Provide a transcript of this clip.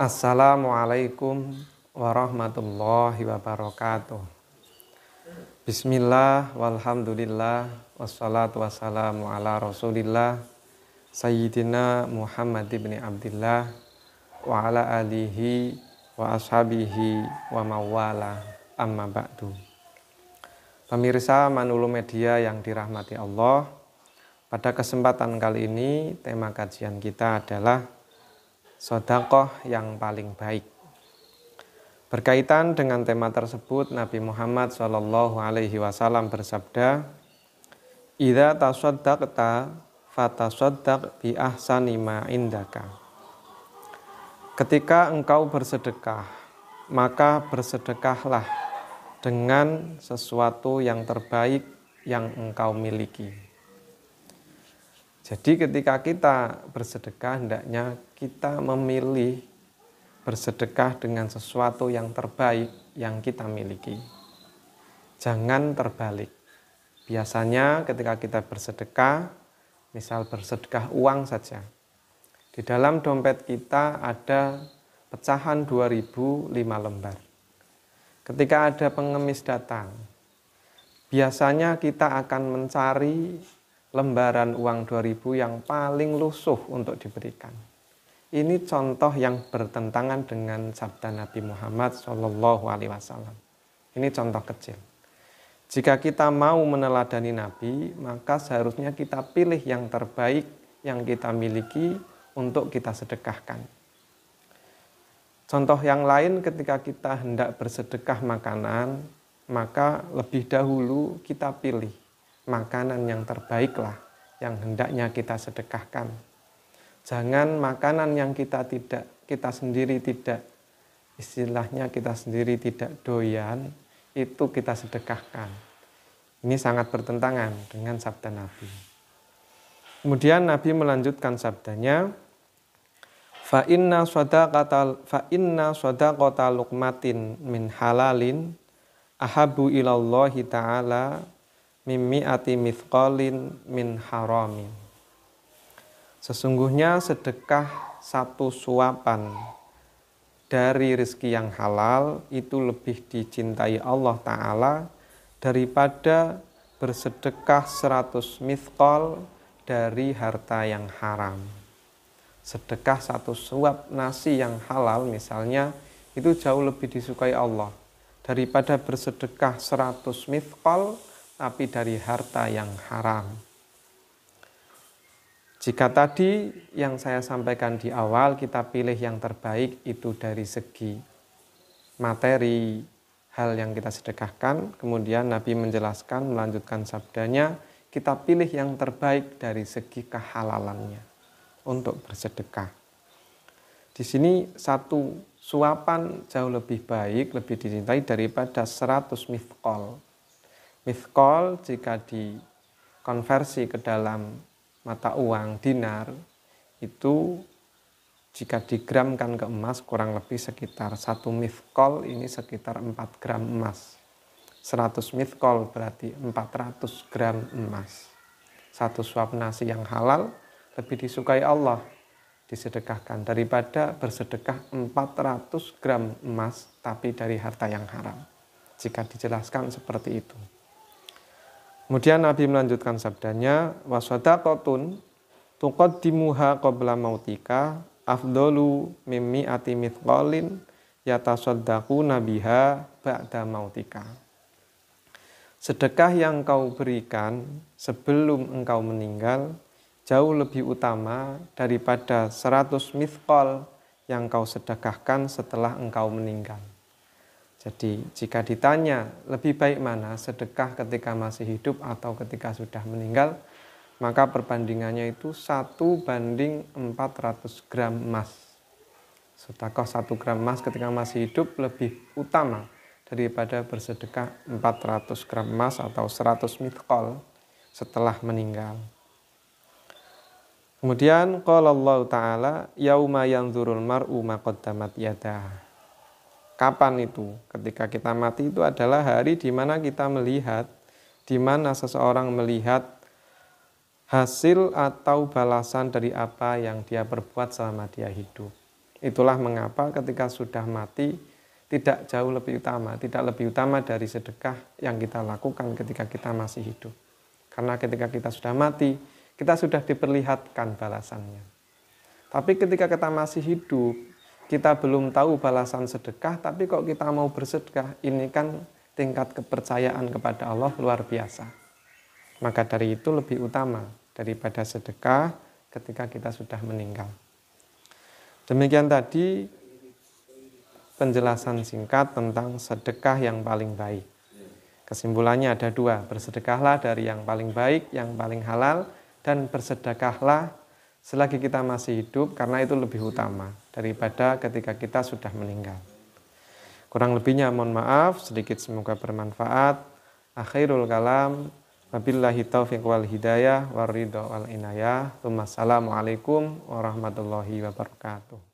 Assalamualaikum warahmatullahi wabarakatuh. Bismillah walhamdulillah wassalatu wassalamu ala rasulillah Sayyidina Muhammad ibn Abdillah wa ala alihi wa ashabihi wa mawala amma ba'du. Pemirsa Manulu Media yang dirahmati Allah, pada kesempatan kali ini tema kajian kita adalah sedekah yang paling baik. Berkaitan dengan tema tersebut, Nabi Muhammad SAW bersabda, "Idza tasaddaqta fatasaddaq bi ahsani ma indaka." Ketika engkau bersedekah, maka bersedekahlah dengan sesuatu yang terbaik yang engkau miliki. Jadi ketika kita bersedekah, hendaknya kita memilih bersedekah dengan sesuatu yang terbaik yang kita miliki. Jangan terbalik. Biasanya ketika kita bersedekah, misal bersedekah uang saja, di dalam dompet kita ada pecahan 2005 lembar. Ketika ada pengemis datang, biasanya kita akan mencari lembaran uang 2000 yang paling lusuh untuk diberikan. Ini contoh yang bertentangan dengan sabda Nabi Muhammad SAW. Ini contoh kecil. Jika kita mau meneladani Nabi, maka seharusnya kita pilih yang terbaik yang kita miliki untuk kita sedekahkan. Contoh yang lain, ketika kita hendak bersedekah makanan, maka lebih dahulu kita pilih makanan yang terbaiklah yang hendaknya kita sedekahkan. Jangan makanan yang kita sendiri tidak doyan, itu kita sedekahkan. Ini sangat bertentangan dengan sabda Nabi. Kemudian Nabi melanjutkan sabdanya, fa inna shadaqata luqmatin min halalin ahabu ilallahi ta'ala mimmi'ati mithqalin min haramin. Sesungguhnya sedekah satu suapan dari rezeki yang halal itu lebih dicintai Allah Ta'ala daripada bersedekah 100 mithqal dari harta yang haram. Sedekah satu suap nasi yang halal misalnya, itu jauh lebih disukai Allah daripada bersedekah 100 mithqal tapi dari harta yang haram. Jika tadi yang saya sampaikan di awal, kita pilih yang terbaik itu dari segi materi hal yang kita sedekahkan, kemudian Nabi menjelaskan, melanjutkan sabdanya, kita pilih yang terbaik dari segi kehalalannya untuk bersedekah. Di sini satu suapan jauh lebih baik, lebih dicintai daripada 100 mithqal. Mithqal jika dikonversi ke dalam mata uang dinar, itu jika digramkan ke emas kurang lebih sekitar 1 mithqal ini sekitar 4 gram emas. 100 mithqal berarti 400 gram emas. Satu suap nasi yang halal lebih disukai Allah disedekahkan daripada bersedekah 400 gram emas tapi dari harta yang haram. Jika dijelaskan seperti itu. Kemudian Nabi melanjutkan sabdanya, wasadaqatun tuqaddimuha qabla mautika afdalu mimmi'ati mithqalin yatasaddaquna biha ba'da mautika. Sedekah yang kau berikan sebelum engkau meninggal jauh lebih utama daripada 100 mithqal yang kau sedekahkan setelah engkau meninggal. Jadi jika ditanya lebih baik mana, sedekah ketika masih hidup atau ketika sudah meninggal, maka perbandingannya itu 1:400 gram emas. Sedekah 1 gram emas ketika masih hidup lebih utama daripada bersedekah 400 gram emas atau 100 mithqal setelah meninggal. Kemudian qala Allah Ta'ala, yauma yanzurul mar'u ma qaddamat yadah. Kapan itu? Ketika kita mati itu adalah hari di mana kita melihat, di mana seseorang melihat hasil atau balasan dari apa yang dia perbuat selama dia hidup. Itulah mengapa ketika sudah mati tidak jauh lebih utama, tidak lebih utama dari sedekah yang kita lakukan ketika kita masih hidup. Karena ketika kita sudah mati, kita sudah diperlihatkan balasannya. Tapi ketika kita masih hidup, kita belum tahu balasan sedekah, tapi kok kita mau bersedekah, ini kan tingkat kepercayaan kepada Allah luar biasa. Maka dari itu lebih utama daripada sedekah ketika kita sudah meninggal. Demikian tadi penjelasan singkat tentang sedekah yang paling baik. Kesimpulannya ada dua, bersedekahlah dari yang paling baik, yang paling halal, dan bersedekahlah selagi kita masih hidup, karena itu lebih utama daripada ketika kita sudah meninggal. Kurang lebihnya mohon maaf, sedikit semoga bermanfaat. Akhirul kalam, wabillahi taufiq wal hidayah, waridho wal inayah. Wassalamualaikum warahmatullahi wabarakatuh.